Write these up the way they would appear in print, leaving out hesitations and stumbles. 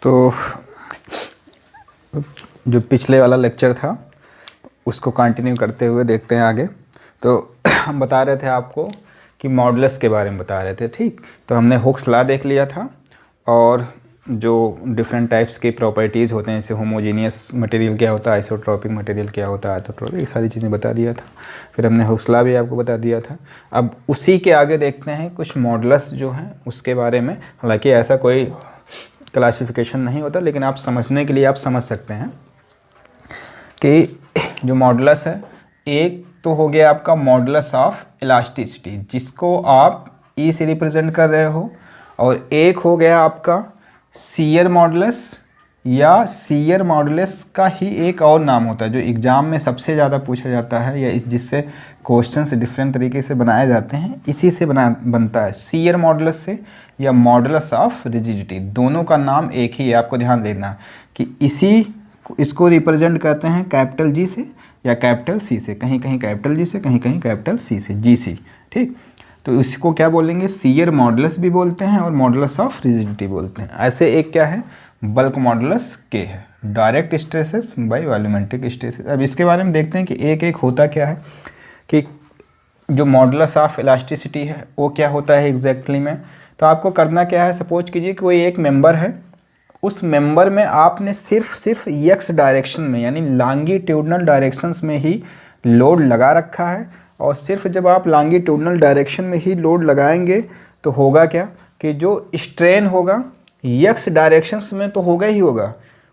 तो जो पिछले वाला लेक्चर था उसको कंटिन्यू करते हुए देखते हैं आगे। तो हम बता रहे थे आपको कि मॉडुलस के बारे में बता रहे थे, ठीक। तो हमने हुक्स लॉ देख लिया था और जो डिफरेंट टाइप्स के प्रॉपर्टीज़ होते हैं, जैसे होमोजीनियस मटेरियल क्या होता है, आइसोट्रॉपिक मटेरियल क्या होता है, आइसोट्रॉपिक, ये सारी चीज़ें बता दिया था। फिर हमने हुक्स लॉ भी आपको बता दिया था। अब उसी के आगे देखते हैं कुछ मॉडुलस जो हैं उसके बारे में। हालांकि ऐसा कोई क्लासिफिकेशन नहीं होता, लेकिन आप समझने के लिए आप समझ सकते हैं कि जो मॉडुलस है, एक तो हो गया आपका मॉडुलस ऑफ इलास्टिसिटी जिसको आप ई से रिप्रेजेंट कर रहे हो, और एक हो गया आपका शियर मॉडुलस, या शियर मॉडुलस का ही एक और नाम होता है जो एग्ज़ाम में सबसे ज़्यादा पूछा जाता है, या जिससे क्वेश्चंस डिफरेंट तरीके से बनाए जाते हैं, इसी से बनता है, शियर मॉडुलस से या मॉडुलस ऑफ रिजिडिटी। दोनों का नाम एक ही है, आपको ध्यान देना कि इसको रिप्रेजेंट करते हैं कैपिटल जी से या कैपिटल सी से, कहीं कहीं कैपिटल जी से, कहीं कहीं कैपिटल सी से, जी सी, ठीक। तो इसको क्या बोलेंगे, शियर मॉडुलस भी बोलते हैं और मॉडुलस ऑफ रिजिडिटी बोलते हैं। ऐसे एक क्या है, बल्क मॉडुलस के है, direct stresses by volumetric stresses. अब इसके बारे में देखते हैं कि एक एक होता क्या है, कि जो मॉडुलस ऑफ इलास्टिसिटी है वो क्या होता है एग्जैक्टली में। तो आपको करना क्या है, सपोज कीजिए कि कोई एक मेंबर है, उस मेंबर में आपने सिर्फ एक्स डायरेक्शन में यानी लॉन्गिट्यूडनल डायरेक्शंस में ही लोड लगा रखा है, और सिर्फ जब आप लॉन्गिट्यूडनल डायरेक्शन में ही लोड लगाएंगे तो होगा क्या कि जो स्ट्रेन होगा एक्स डायरेक्शंस में तो होगा ही होगा,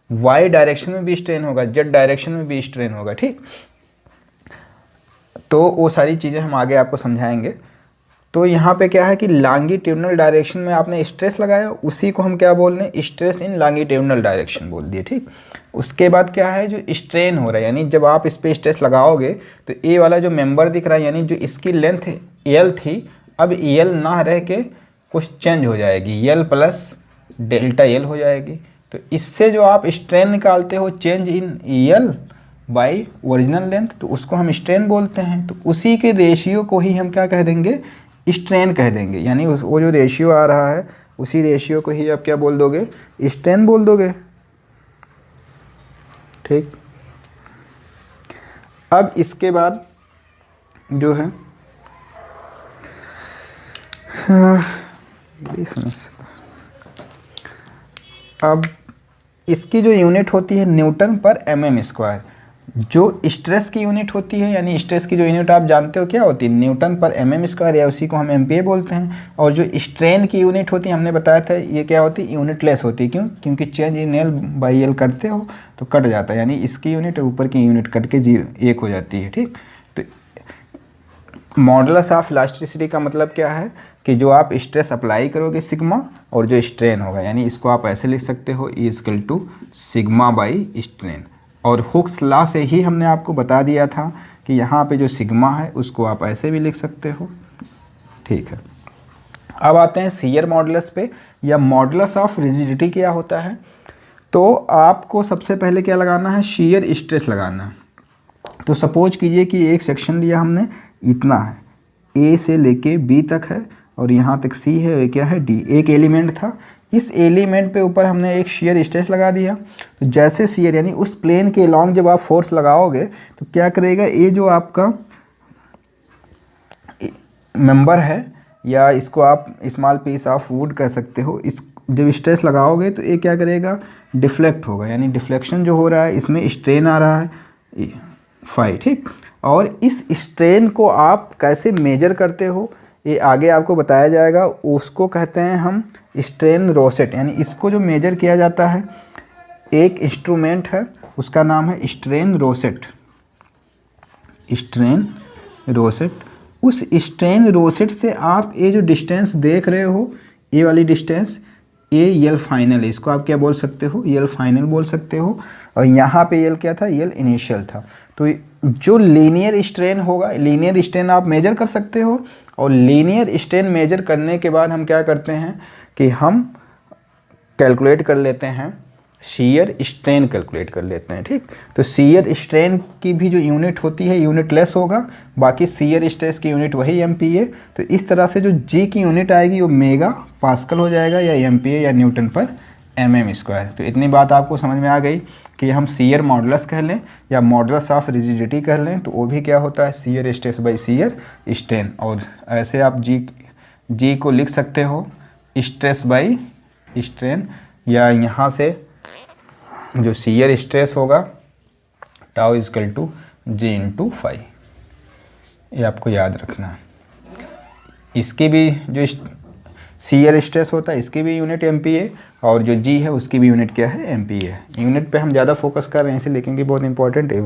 वाई डायरेक्शन में भी स्ट्रेन होगा, जेड डायरेक्शन में भी स्ट्रेन होगा, ठीक। तो वो सारी चीज़ें हम आगे आपको समझाएंगे। तो यहाँ पे क्या है कि लॉन्गिट्यूडनल डायरेक्शन में आपने स्ट्रेस लगाया, उसी को हम क्या बोल रहे हैं, स्ट्रेस इन लॉन्गिट्यूडनल डायरेक्शन बोल दिए, ठीक। उसके बाद क्या है, जो स्ट्रेन हो रहा है, यानी जब आप इस पर स्ट्रेस लगाओगे तो ये वाला जो मेंबर दिख रहा है, यानी जो इसकी लेंथ एल थी, अब एल ना रह के कुछ चेंज हो जाएगी, एल प्लस डेल्टा एल हो जाएगी। तो इससे जो आप स्ट्रेन निकालते हो, change in L by original length, तो उसको हम स्ट्रेन बोलते हैं। तो उसी के रेशियो को ही हम क्या कह देंगे, स्ट्रेन कह देंगे। यानी वो जो रेशियो आ रहा है उसी रेशियो को ही आप क्या बोल दोगे, स्ट्रेन बोल दोगे, ठीक। अब इसके बाद जो है अब इसकी जो यूनिट होती है न्यूटन पर mm स्क्वायर। जो स्ट्रेस की यूनिट होती है, यानी स्ट्रेस की जो यूनिट आप जानते हो क्या होती है, न्यूटन पर mm स्क्वायर, या उसी को हम एमपीए बोलते हैं। और जो स्ट्रेन की यूनिट होती है, हमने बताया था ये क्या होती है, यूनिटलेस होती है। क्यों, क्योंकि change in L by L करते हो तो कट जाता है, यानी इसकी यूनिट ऊपर की यूनिट कट के 1 हो जाती है, ठीक। तो मॉडुलस ऑफ इलास्टिसिटी का मतलब क्या है कि जो आप स्ट्रेस अप्लाई करोगे सिग्मा, और जो स्ट्रेन होगा, यानी इसको आप ऐसे लिख सकते हो, E equal to sigma by strain. और हुक्स लॉ से ही हमने आपको बता दिया था कि यहाँ पे जो सिग्मा है उसको आप ऐसे भी लिख सकते हो, ठीक है। अब आते हैं शियर मॉडुलस पे, या मॉडुलस ऑफ रिजिडिटी क्या होता है। तो आपको सबसे पहले क्या लगाना है, शियर स्ट्रेस लगाना है। तो सपोज कीजिए कि एक सेक्शन लिया हमने, इतना है, ए से लेके बी तक है, और यहाँ तक सी है, ये क्या है, डी, एक एलिमेंट था। इस एलिमेंट पे ऊपर हमने एक शियर स्ट्रेस लगा दिया। तो जैसे शियर यानी उस प्लेन के अलॉन्ग जब आप फोर्स लगाओगे तो क्या करेगा, ये जो आपका मेंबर है, या इसको आप स्मॉल पीस ऑफ वुड कह सकते हो, इस जब स्ट्रेस लगाओगे तो ये क्या करेगा, डिफ्लेक्ट होगा, यानी डिफ्लेक्शन जो हो रहा है इसमें स्ट्रेन आ रहा है फाई, ठीक। और इस स्ट्रेन को आप कैसे मेजर करते हो ये आगे आपको बताया जाएगा। उसको कहते हैं हम स्ट्रेन रोसेट, यानी इसको जो मेजर किया जाता है, एक इंस्ट्रूमेंट है उसका नाम है स्ट्रेन रोसेट, स्ट्रेन रोसेट। उस स्ट्रेन रोसेट से आप ये जो डिस्टेंस देख रहे हो, ये वाली डिस्टेंस, ये यल फाइनल है, इसको आप क्या बोल सकते हो, यल फाइनल बोल सकते हो। और यहाँ पे यल क्या था, यल इनिशियल था। तो जो लीनियर स्ट्रेन होगा, लीनियर स्ट्रेन आप मेजर कर सकते हो, और लीनियर स्ट्रेन मेजर करने के बाद हम क्या करते हैं कि हम कैलकुलेट कर लेते हैं, शियर स्ट्रेन कैलकुलेट कर लेते हैं, ठीक। तो शियर स्ट्रेन की भी जो यूनिट होती है यूनिटलेस होगा, बाकी शियर स्ट्रेस की यूनिट वही एमपीए। तो इस तरह से जो जी की यूनिट आएगी वो मेगा पास्कल हो जाएगा, या एमपीए या न्यूटन पर mm²। तो इतनी बात आपको समझ में आ गई कि हम शियर मॉडुलस कह लें या मॉडुलस ऑफ रिजिडिटी कह लें तो वो भी क्या होता है, shear stress by shear strain. और ऐसे आप जी को लिख सकते हो स्ट्रेस बाई स्ट्रेन, या यहाँ से जो शियर स्ट्रेस होगा tau is equal to G into phi, ये आपको याद रखना है। इसकी भी जो शियर स्ट्रेस होता है इसकी भी यूनिट MPa और जो जी है उसकी भी यूनिट क्या है, MPa है। यूनिट पे हम ज़्यादा फोकस कर रहे हैं इसलिए क्योंकि बहुत इंपॉर्टेंट है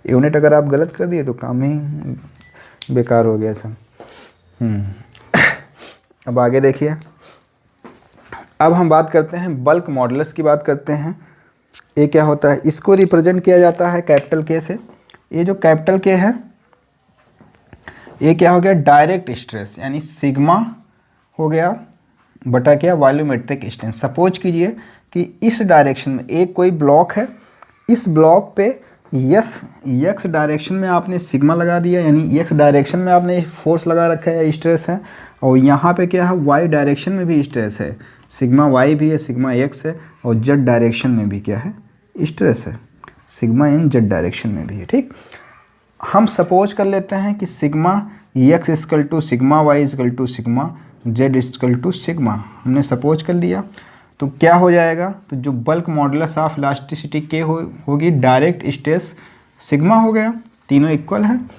यूनिट अगर आप गलत कर दिए तो काम ही बेकार हो गया सब। अब आगे देखिए, अब हम बात करते हैं बल्क मॉडुलस की बात करते हैं। ये क्या होता है, इसको रिप्रेजेंट किया जाता है कैपिटल के से। ये जो कैपिटल के है ये क्या हो गया, डायरेक्ट स्ट्रेस यानी सिग्मा हो गया बटा क्या, वॉल्यूमेट्रिक स्ट्रेन। सपोज कीजिए कि इस डायरेक्शन में एक कोई ब्लॉक है, इस ब्लॉक पे यक्स डायरेक्शन में आपने सिग्मा लगा दिया, यानी एक्स डायरेक्शन में आपने फोर्स लगा रखा है, स्ट्रेस है। और यहाँ पे क्या है, वाई डायरेक्शन में भी स्ट्रेस है, सिग्मा वाई भी है, सिग्मा एक्स है, और जेड डायरेक्शन में भी क्या है, स्ट्रेस है, सिग्मा इन जेड डायरेक्शन में भी है। ठीक, हम सपोज कर लेते हैं कि sigma X is equal to sigma Y is equal to sigma Z is equal to sigma, हमने सपोज कर लिया। तो क्या हो जाएगा, तो जो बल्क मॉडुलस ऑफ इलास्टिसिटी के होगी डायरेक्ट स्ट्रेस सिग्मा हो गया, तीनों इक्वल हैं।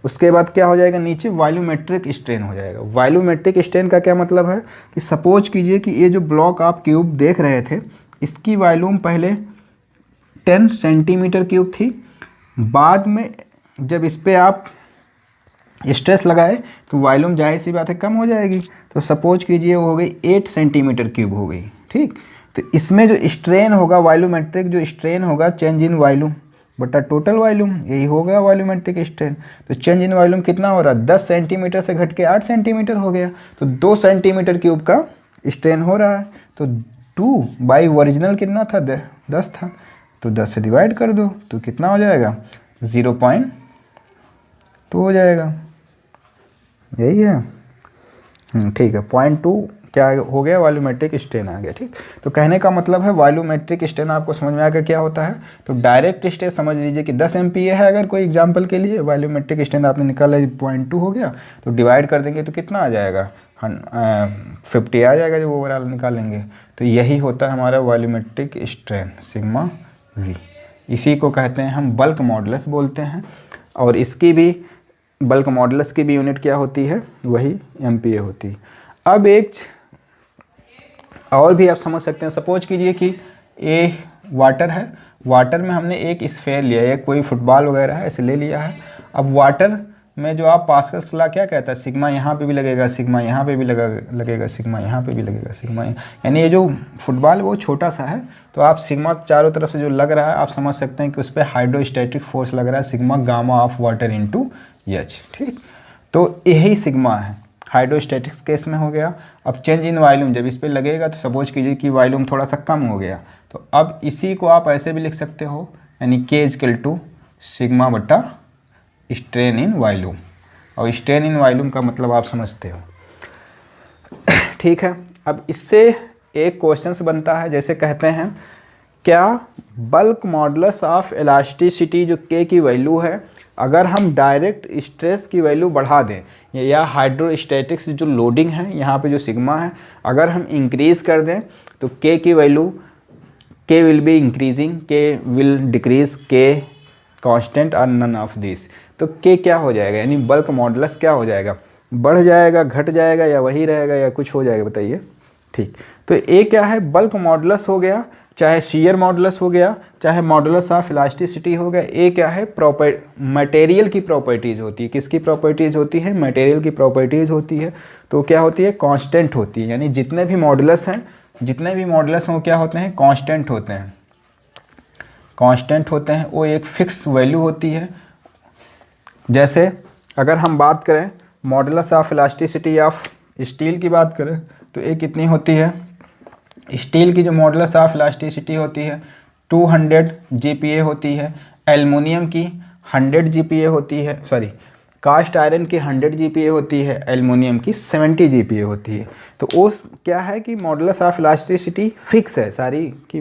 उसके बाद क्या हो जाएगा, नीचे वॉल्यूमेट्रिक स्ट्रेन हो जाएगा। वॉल्यूमेट्रिक स्ट्रेन का क्या मतलब है कि सपोज कीजिए कि ये जो ब्लॉक आप क्यूब देख रहे थे इसकी वॉल्यूम पहले 10 सेंटीमीटर क्यूब थी, बाद में जब इस पर आप स्ट्रेस लगाए तो वॉल्यूम जाहिर सी बात है कम हो जाएगी। तो सपोज कीजिए वो हो गई 8 सेंटीमीटर क्यूब हो गई। ठीक, तो इसमें जो स्ट्रेन होगा वॉल्यूमेट्रिक जो स्ट्रेन होगा चेंज इन वॉल्यूम बटा टोटल वॉल्यूम, यही होगा वॉल्यूमेट्रिक स्ट्रेन। तो चेंज इन वॉल्यूम कितना हो रहा है, 10 सेंटीमीटर से घट के 8 सेंटीमीटर हो गया। तो 2 सेंटीमीटर क्यूब का स्ट्रेन हो रहा है। तो 2 बाई ओरिजिनल कितना था, 10 था, तो 10 से डिवाइड कर दो तो कितना हो जाएगा, 0.2 हो जाएगा, यही है। ठीक है, 0.2 क्या हो गया, वॉल्यूमेट्रिक स्ट्रेन आ गया। ठीक, तो कहने का मतलब है वॉल्यूमेट्रिक स्ट्रेन आपको समझ में आ गया क्या होता है। तो डायरेक्ट स्ट्रेस समझ लीजिए कि 10 MPa है, अगर कोई एग्जांपल के लिए वॉल्यूमेट्रिक स्ट्रेन आपने निकाला 0.2 हो गया, तो डिवाइड कर देंगे तो कितना आ जाएगा, 50 आ जाएगा जब ओवरऑल निकालेंगे। तो यही होता है हमारा वॉल्यूमेट्रिक स्ट्रेन सिग्मा V। इसी को कहते हैं हम बल्क मॉडुलस बोलते हैं, और इसकी भी बल्क मॉडुलस की भी यूनिट क्या होती है, वही MPa होती है। अब एक और भी आप समझ सकते हैं, सपोज कीजिए कि ये वाटर है, वाटर में हमने एक स्फेयर लिया है, कोई फुटबॉल वगैरह है ऐसे ले लिया है। अब वाटर में जो आप पास्कल्स लॉ क्या कहता है, सिग्मा यहाँ पे भी लगेगा, सिग्मा यहाँ पे भी लगेगा, सिग्मा यहाँ पे भी लगेगा, सिग्मा यानी ये जो फुटबॉल वो छोटा सा है, तो आप सिग्मा चारों तरफ से जो लग रहा है आप समझ सकते हैं कि उस पर हाइड्रोस्टैटिक फोर्स लग रहा है, sigma gamma of water into H. ठीक, तो यही सिग्मा है, हाइड्रोस्टैटिक्स केस में हो गया। अब चेंज इन वॉल्यूम जब इस पर लगेगा तो सपोज कीजिए कि वॉल्यूम थोड़ा सा कम हो गया, तो अब इसी को आप ऐसे भी लिख सकते हो, यानी के इजकल टू सिग्मा बटा स्ट्रेन इन वॉल्यूम, और स्ट्रेन इन वॉल्यूम का मतलब आप समझते हो। ठीक है, अब इससे एक क्वेश्चन बनता है, जैसे कहते हैं क्या बल्क मॉडुलस ऑफ इलास्टिसिटी जो के की वैल्यू है, अगर हम डायरेक्ट स्ट्रेस की वैल्यू बढ़ा दें या हाइड्रोस्टैटिक्स जो लोडिंग है यहाँ पे जो सिग्मा है अगर हम इंक्रीज़ कर दें तो के की वैल्यू, के विल बी इंक्रीजिंग, के विल डिक्रीज, के कांस्टेंट और नन ऑफ दिस। तो के क्या हो जाएगा, यानी बल्क मॉडुलस क्या हो जाएगा, बढ़ जाएगा, घट जाएगा, या वही रहेगा, या कुछ हो जाएगा, बताइए। ठीक, तो ये क्या है, बल्क मॉडुलस हो गया, चाहे शियर मॉडुलस हो गया, चाहे मॉडुलस ऑफ इलास्टिसिटी हो गया। ये क्या है, मटेरियल की प्रॉपर्टीज़ होती है। किसकी प्रॉपर्टीज़ होती है, मटेरियल की प्रॉपर्टीज़ होती है। तो क्या होती है, कांस्टेंट होती है, यानी जितने भी मॉडुलस हैं, जितने भी मॉडुलस हों क्या होते हैं, कांस्टेंट होते हैं, कांस्टेंट होते हैं, वो एक फिक्स वैल्यू होती है। जैसे अगर हम बात करें modulus of elasticity of steel की बात करें तो ये कितनी होती है, स्टील की जो मॉडुलस ऑफ इलास्टिसिटी होती है 200 GPa होती है, एल्युमिनियम की 100 GPa होती है, सॉरी कास्ट आयरन की 100 जीपीए होती है, एल्युमिनियम की 70 जीपीए होती है। तो उस क्या है कि मॉडुलस ऑफ इलास्टिसिटी फिक्स है, सारी की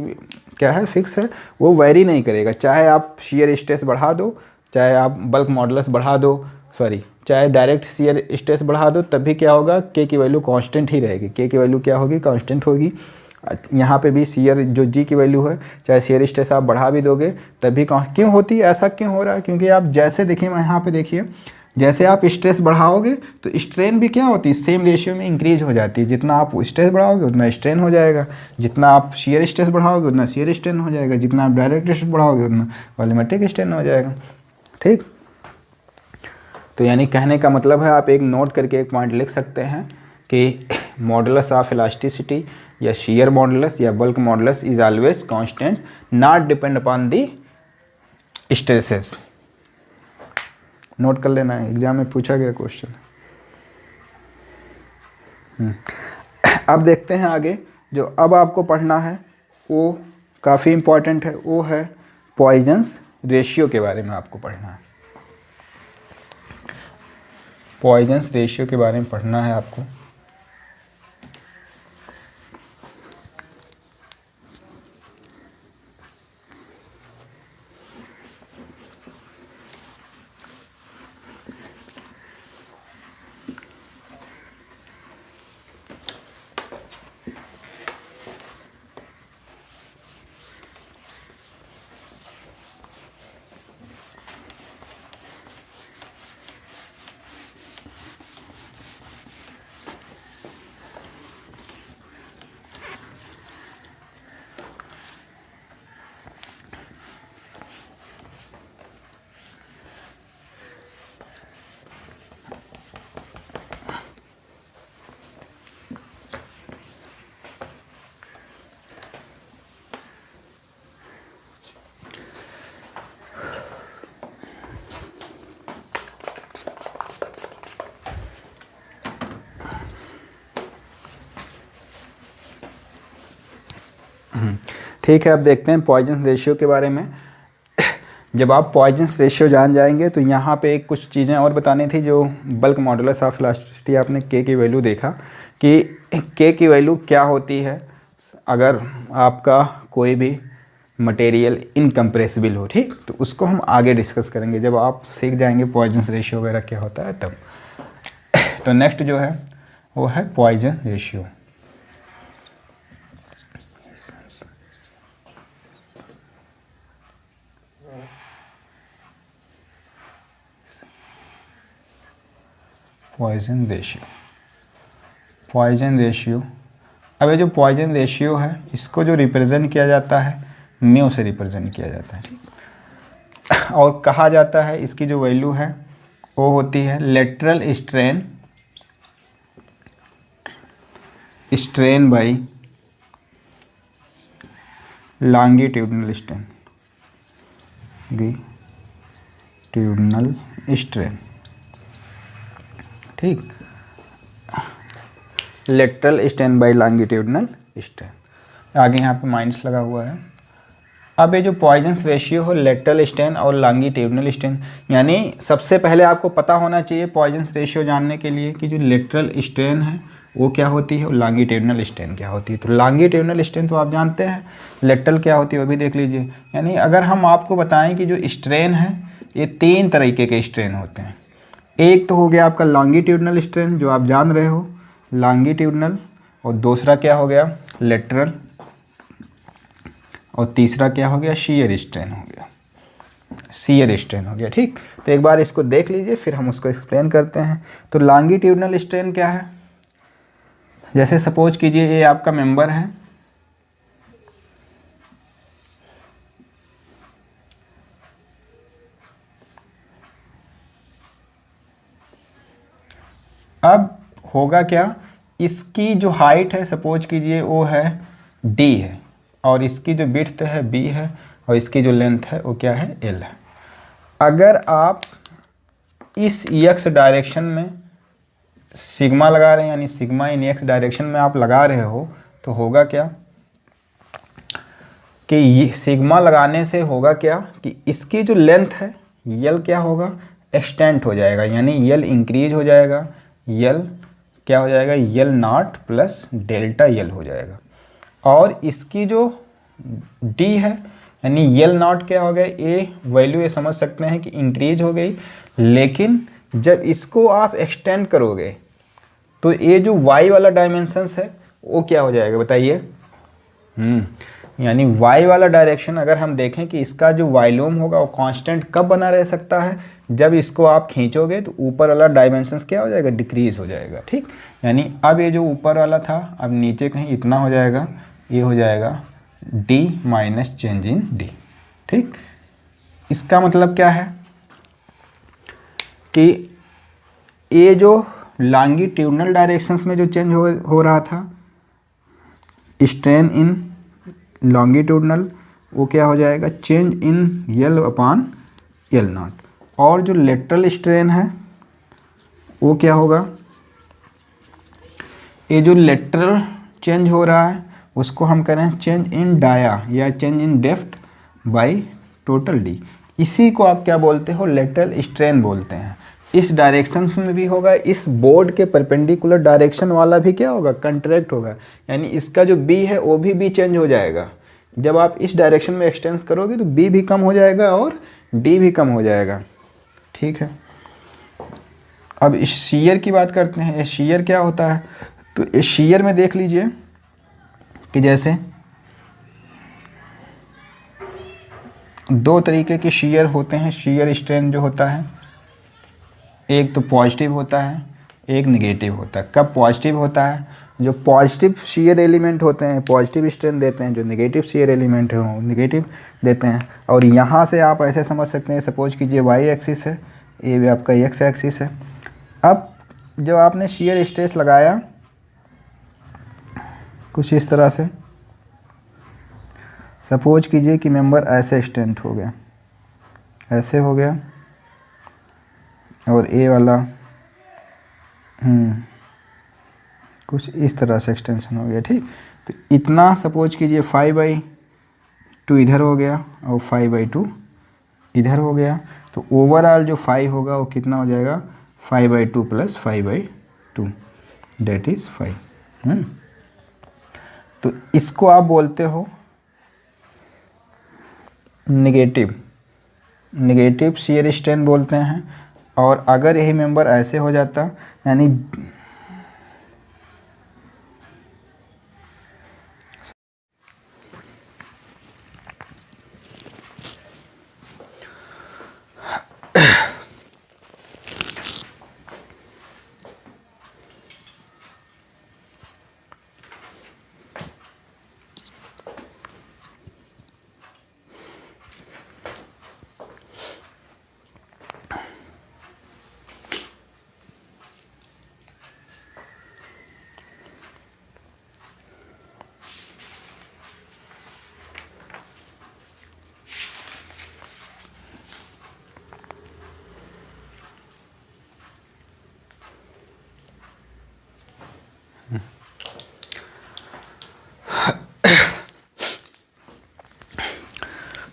क्या है, फिक्स है, वो वेरी नहीं करेगा। चाहे आप शियर स्ट्रेस बढ़ा दो, चाहे आप बल्क मॉडुलस बढ़ा दो, सॉरी चाहे डायरेक्ट शियर स्ट्रेस बढ़ा दो, तब भी क्या होगा, के की वैल्यू कांस्टेंट ही रहेगी। के की वैल्यू क्या होगी, कांस्टेंट होगी। यहाँ पे भी शियर जो जी की वैल्यू है, चाहे शियर स्ट्रेस आप बढ़ा भी दोगे तब भी क्यों होती है, ऐसा क्यों हो रहा है, क्योंकि आप जैसे देखिए, मैं यहाँ पे देखिए, जैसे आप स्ट्रेस बढ़ाओगे तो स्ट्रेन भी क्या होती है, सेम रेशियो में इंक्रीज हो जाती है। जितना आप स्ट्रेस बढ़ाओगे उतना स्ट्रेन हो जाएगा, जितना आप शियर स्ट्रेस बढ़ाओगे उतना शियर स्ट्रेन हो जाएगा, जितना आप डायरेक्ट स्ट्रेस बढ़ाओगे उतना वॉल्यूमेट्रिक स्ट्रेन हो जाएगा। ठीक, तो यानी कहने का मतलब है, आप एक नोट करके एक पॉइंट लिख सकते हैं कि मॉडुलस ऑफ इलास्टिसिटी या शियर मॉडुलस या bulk modulus is always constant, not depend upon the stresses. Note कर लेना है, एग्जाम में पूछा गया क्वेश्चन। अब देखते हैं आगे, जो अब आपको पढ़ना है वो काफ़ी इम्पॉर्टेंट है, वो है पॉइजन्स रेशियो के बारे में आपको पढ़ना है। पॉइजन्स रेशियो के बारे में पढ़ना है आपको। ठीक है, अब देखते हैं पॉइजन्स रेशियो के बारे में। जब आप पॉइजन्स रेशियो जान जाएंगे तो यहाँ पे एक कुछ चीज़ें और बतानी थी। जो बल्क मॉडुलस ऑफ इलास्टिसिटी, आपने के की वैल्यू देखा कि के की वैल्यू क्या होती है अगर आपका कोई भी मटेरियल इनकम्प्रेसिबल हो। ठीक, तो उसको हम आगे डिस्कस करेंगे जब आप सीख जाएंगे पॉइजन्स रेशियो वगैरह क्या होता है तब। तो नेक्स्ट जो है वो है Poisson ratio. Poisson ratio, Poisson ratio. अब ये जो पॉइजन रेशियो है, इसको जो रिप्रेजेंट किया जाता है म्यू से रिप्रेजेंट किया जाता है। ठीक, और कहा जाता है इसकी जो वैल्यू है वो होती है lateral strain, strain by longitudinal strain, longitudinal strain. ठीक, lateral strain by longitudinal strain. आगे यहाँ पे माइनस लगा हुआ है। अब ये जो पॉइजन्स रेशियो हो, लेटरल स्ट्रेन और लॉन्गिट्यूडनल स्ट्रेन, यानी सबसे पहले आपको पता होना चाहिए पॉइजन्स रेशियो जानने के लिए कि जो लेटरल स्ट्रेन है वो क्या होती है और लॉन्गिट्यूडनल स्ट्रेन क्या होती है। तो लॉन्गिट्यूडनल स्ट्रेन तो आप जानते हैं, लेटरल क्या होती है वो भी देख लीजिए। यानी अगर हम आपको बताएं कि जो स्ट्रेन है ये 3 तरीके के स्ट्रेन होते हैं। एक तो हो गया आपका लॉन्गिट्यूडनल स्ट्रेन जो आप जान रहे हो, लॉन्गिट्यूडनल, और दूसरा क्या हो गया लेटरल, और तीसरा क्या हो गया शियर स्ट्रेन हो गया, शियर स्ट्रेन हो गया। ठीक, तो एक बार इसको देख लीजिए फिर हम उसको एक्सप्लेन करते हैं। तो लॉन्गिट्यूडनल स्ट्रेन क्या है, जैसे सपोज कीजिए ये आपका मेंबर है, अब होगा क्या, इसकी जो हाइट है सपोज कीजिए वो है d है, और इसकी जो विड्थ है b है, और इसकी जो लेंथ है वो क्या है l है। अगर आप इस x डायरेक्शन में सिग्मा लगा रहे हैं, यानी सिग्मा इन x डायरेक्शन में आप लगा रहे हो, तो होगा क्या कि ये सिग्मा लगाने से होगा क्या कि इसकी जो लेंथ है यल क्या होगा एक्सटेंट हो जाएगा, यानी यल इंक्रीज हो जाएगा, यल क्या हो जाएगा, यल नॉट प्लस डेल्टा यल हो जाएगा। और इसकी जो डी है यानी यल नॉट क्या हो गया, ए वैल्यू ये समझ सकते हैं कि इंक्रीज हो गई, लेकिन जब इसको आप एक्सटेंड करोगे तो ये जो वाई वाला डायमेंशंस है वो क्या हो जाएगा बताइए। यानी y वाला डायरेक्शन अगर हम देखें कि इसका जो वॉल्यूम होगा वो कांस्टेंट कब बना रह सकता है, जब इसको आप खींचोगे तो ऊपर वाला डायमेंशंस क्या हो जाएगा, डिक्रीज हो जाएगा। ठीक, यानी अब ये जो ऊपर वाला था अब नीचे कहीं इतना हो जाएगा, ये हो जाएगा d minus change in d। ठीक, इसका मतलब क्या है कि ये जो लॉन्गिट्यूडनल डायरेक्शंस में जो चेंज हो रहा था, स्ट्रेन इन लॉन्गिट्यूडनल, वो क्या हो जाएगा, change in L upon L not. और जो लेटरल स्ट्रेन है वो क्या होगा, ये जो लेटरल चेंज हो रहा है उसको हम करें चेंज इन डाया या change in depth by total D. इसी को आप क्या बोलते हो, लेटरल स्ट्रेन बोलते हैं। इस डायरेक्शन में भी होगा, इस बोर्ड के परपेंडिकुलर डायरेक्शन वाला भी क्या होगा, कंट्रैक्ट होगा, यानी इसका जो बी है वो भी चेंज हो जाएगा। जब आप इस डायरेक्शन में एक्सटेंड करोगे तो बी भी कम हो जाएगा और डी भी कम हो जाएगा। ठीक है, अब इस शीयर की बात करते हैं। शीयर क्या होता है, तो इस शीयर में देख लीजिए कि जैसे दो तरीके के शीयर होते हैं। शीयर स्ट्रेन जो होता है, एक तो पॉजिटिव होता है, एक नेगेटिव होता है। कब पॉजिटिव होता है, जो पॉजिटिव शीयर एलिमेंट होते हैं पॉजिटिव स्ट्रेन देते हैं, जो नेगेटिव शीयर एलिमेंट है वो नेगेटिव देते हैं। और यहाँ से आप ऐसे समझ सकते हैं, सपोज कीजिए वाई एक्सिस है, ये भी आपका एक्स एक्सिस है। अब जब आपने शीयर स्ट्रेस लगाया कुछ इस तरह से, सपोज कीजिए कि मेंबर ऐसे एक्सटेंड हो गया, ऐसे हो गया, और ए वाला कुछ इस तरह से एक्सटेंशन हो गया। ठीक, तो इतना सपोज कीजिए 5/2 इधर हो गया और 5/2 इधर हो गया, तो ओवरऑल जो 5 होगा वो कितना हो जाएगा, 5/2 प्लस 5/2 डेट इज़ 5। तो इसको आप बोलते हो नेगेटिव शीयर स्ट्रेन बोलते हैं। और अगर यही मेंबर ऐसे हो जाता, यानी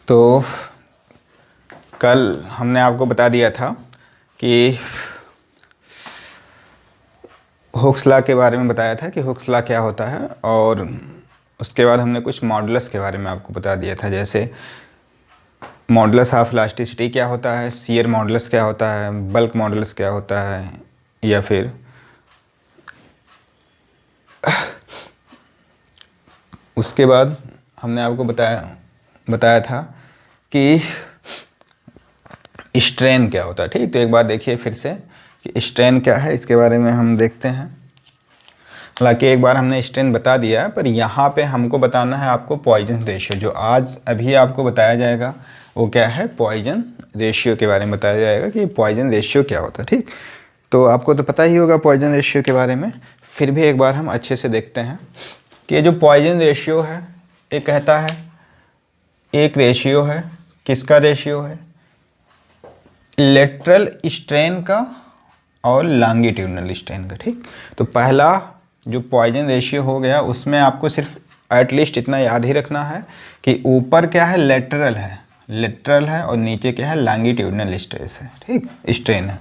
तो कल हमने आपको बता दिया था कि हुक्स लॉ के बारे में बताया था कि हुक्स लॉ क्या होता है, और उसके बाद हमने कुछ मॉडुलस के बारे में आपको बता दिया था, जैसे मॉडुलस ऑफ इलास्टिसिटी क्या होता है, शियर मॉडुलस क्या होता है, बल्क मॉडुलस क्या होता है, या फिर उसके बाद हमने आपको बताया था कि स्ट्रेन क्या होता है। ठीक, तो एक बार देखिए फिर से कि स्ट्रेन क्या है, इसके बारे में हम देखते हैं। हालांकि एक बार हमने स्ट्रेन बता दिया है, पर यहाँ पे हमको बताना है आपको पॉइजन रेशियो। जो आज अभी आपको बताया जाएगा वो क्या है, पॉइजन रेशियो के बारे में बताया जाएगा कि पॉइजन रेशियो क्या होता है। ठीक, तो आपको तो पता ही होगा पॉइजन रेशियो के बारे में, फिर भी एक बार हम अच्छे से देखते हैं कि ये जो पॉइजन रेशियो है ये कहता है एक रेशियो है, किसका रेशियो है, लेटरल स्ट्रेन का और लॉन्गिट्यूडनल स्ट्रेन का। ठीक, तो पहला जो पॉइजन रेशियो हो गया उसमें आपको सिर्फ एटलीस्ट इतना याद ही रखना है कि ऊपर क्या है, लेटरल है, लेटरल है और नीचे क्या है, लॉन्गिट्यूडिनल स्ट्रेस है, ठीक, स्ट्रेन है।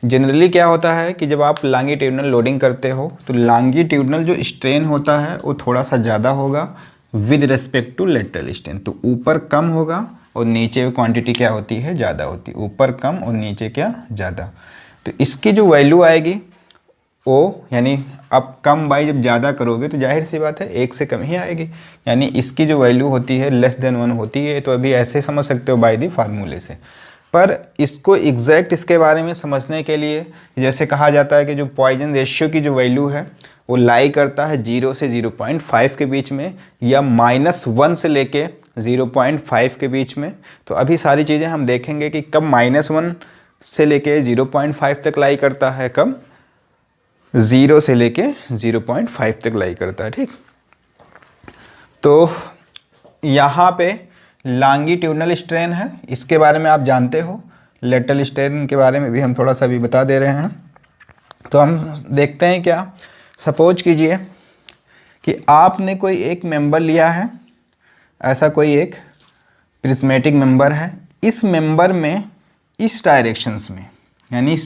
जनरली क्या होता है कि जब आप लॉन्गिट्यूडिनल लोडिंग करते हो तो लॉन्गिट्यूडिनल जो स्ट्रेन होता है वो थोड़ा सा ज़्यादा होगा with respect to lateral strain. तो ऊपर कम होगा और नीचे क्वांटिटी क्या होती है, ज़्यादा होती है। ऊपर कम और नीचे क्या, ज़्यादा। तो इसकी जो वैल्यू आएगी वो, यानी आप कम बाई जब ज़्यादा करोगे तो जाहिर सी बात है 1 से कम ही आएगी, यानी इसकी जो वैल्यू होती है लेस देन 1 होती है। तो अभी ऐसे समझ सकते हो बाय दी फार्मूले से। पर इसको एग्जैक्ट इसके बारे में समझने के लिए जैसे कहा जाता है कि जो पॉइजन रेशियो की जो वैल्यू है वो लाई करता है 0 से 0.5 के बीच में, या -1 से लेके 0.5 के बीच में। तो अभी सारी चीज़ें हम देखेंगे कि कब -1 से लेके 0.5 तक लाई करता है, कब 0 से लेके 0.5 तक लाई करता है, ठीक। तो यहाँ पे लॉन्गिट्यूडिनल स्ट्रेन है, इसके बारे में आप जानते हो। लेटरल स्ट्रेन के बारे में भी हम थोड़ा सा भी बता दे रहे हैं। तो हम देखते हैं क्या, सपोज कीजिए कि आपने कोई एक मेंबर लिया है, ऐसा कोई एक प्रिज्मेटिक मेंबर है। इस मेंबर में इस डायरेक्शंस में, यानी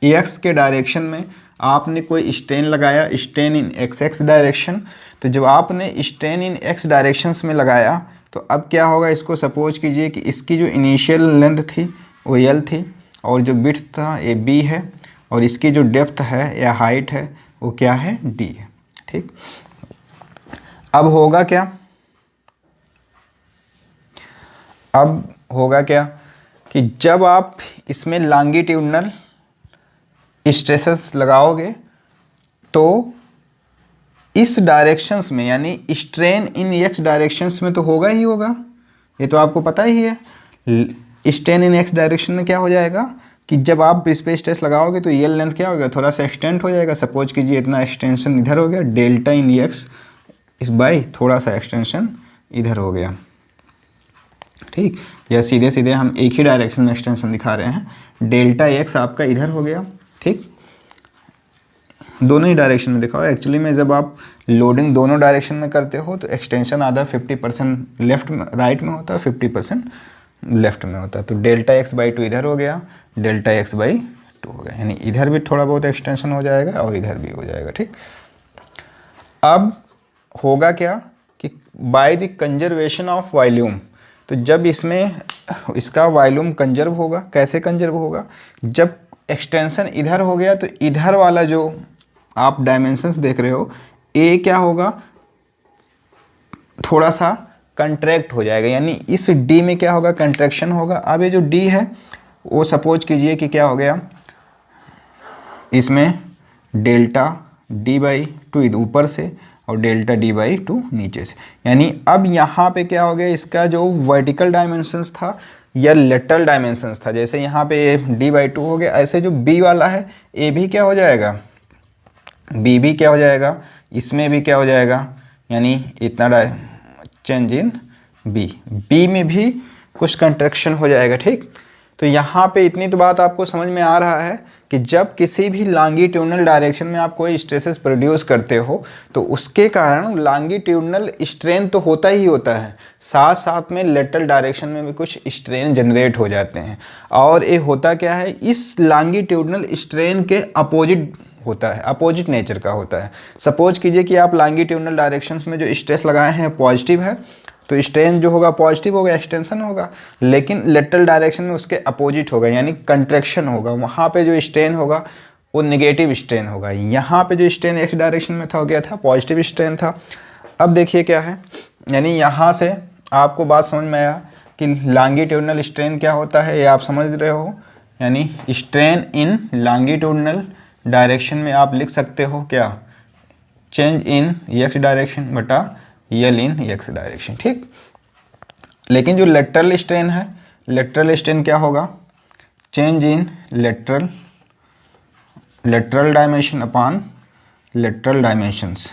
एक्स के डायरेक्शन में आपने कोई स्ट्रेन लगाया, स्ट्रेन इन एक्स डायरेक्शन। तो जब आपने स्ट्रेन इन एक्स डायरेक्शंस में लगाया तो अब क्या होगा, इसको सपोज कीजिए कि इसकी जो इनिशियल लेंथ थी वो एल थी और जो विड्थ था ये बी है और इसकी जो डेप्थ है या हाइट है वो क्या है, डी है, ठीक। अब होगा क्या, अब होगा क्या कि जब आप इसमें लॉन्गिट्यूडिनल स्ट्रेसेस लगाओगे तो इस डायरेक्शंस में, यानी स्ट्रेन इन एक्स डायरेक्शंस में तो होगा ही होगा, ये तो आपको पता ही है। स्ट्रेन इन एक्स डायरेक्शन में क्या हो जाएगा कि जब आप इस पे स्ट्रेस लगाओगे तो ये लेंथ क्या होगा, थोड़ा सा एक्सटेंड हो जाएगा। सपोज कीजिए इतना एक्सटेंशन इधर हो गया, डेल्टा इन एक्स इस बाई थोड़ा सा एक्सटेंशन इधर हो गया, ठीक। या सीधे सीधे हम एक ही डायरेक्शन में एक्सटेंशन दिखा रहे हैं, डेल्टा एक्स आपका इधर हो गया, ठीक। दोनों ही डायरेक्शन में दिखाओ। एक्चुअली में जब आप लोडिंग दोनों डायरेक्शन में करते हो तो एक्सटेंशन आधा 50% लेफ्ट में, राइट में होता है, 50% लेफ्ट में होता है। तो डेल्टा एक्स बाई 2 इधर हो गया, डेल्टा एक्स बाई 2 हो गया, यानी इधर भी थोड़ा बहुत एक्सटेंशन हो जाएगा और इधर भी हो जाएगा, ठीक। अब होगा क्या कि by the conservation of volume, तो जब इसमें इसका वॉल्यूम कंजर्व होगा, कैसे कंजर्व होगा, जब एक्सटेंशन इधर हो गया तो इधर वाला जो आप डायमेंशंस देख रहे हो ए क्या होगा, थोड़ा सा कंट्रैक्ट हो जाएगा, यानी इस डी में क्या होगा, कंट्रैक्शन होगा। अब ये जो डी है वो सपोज कीजिए कि क्या हो गया, इसमें डेल्टा डी बाई 2 ऊपर से और डेल्टा डी बाई 2 नीचे से, यानी अब यहाँ पे क्या हो गया, इसका जो वर्टिकल डायमेंशंस था या लेटरल डायमेंशंस था, जैसे यहाँ पे डी बाई 2 हो गया, ऐसे जो बी वाला है ए भी क्या हो जाएगा, बी भी क्या हो जाएगा, इसमें भी क्या हो जाएगा, यानी इतना चेंज इन बी में भी कुछ कंट्रैक्शन हो जाएगा, ठीक। तो यहाँ पे इतनी तो बात आपको समझ में आ रहा है कि जब किसी भी लॉन्गिट्यूडिनल डायरेक्शन में आप कोई स्ट्रेसेस प्रोड्यूस करते हो तो उसके कारण लॉन्गिट्यूडिनल स्ट्रेन तो होता ही होता है, साथ साथ में लेटरल डायरेक्शन में भी कुछ स्ट्रेन जनरेट हो जाते हैं। और ये होता क्या है, इस लॉन्गिट्यूडिनल स्ट्रेन के अपोजिट होता है, अपोजिट नेचर का होता है। सपोज कीजिए कि आप लॉन्गिट्यूडिनल डायरेक्शंस में जो स्ट्रेस लगाए हैं पॉजिटिव है तो स्ट्रेन जो होगा पॉजिटिव होगा, एक्सटेंशन होगा, लेकिन लेटरल डायरेक्शन में उसके अपोजिट होगा, यानी कंट्रैक्शन होगा। वहाँ पे जो स्ट्रेन होगा वो नेगेटिव स्ट्रेन होगा। यहाँ पे जो स्ट्रेन एक्स डायरेक्शन में था हो गया था पॉजिटिव स्ट्रेन था। अब देखिए क्या है, यानी यहाँ से आपको बात समझ में आया कि लॉन्गिट्यूडिनल स्ट्रेन क्या होता है, ये आप समझ रहे हो। यानी स्ट्रेन इन लॉन्गिट्यूडिनल डायरेक्शन में आप लिख सकते हो क्या, चेंज इन एक्स डायरेक्शन बटा यल इन एक्स डायरेक्शन, ठीक। लेकिन जो लेटरल स्ट्रेन है, लेटरल स्ट्रेन क्या होगा, change in lateral dimension upon lateral dimensions,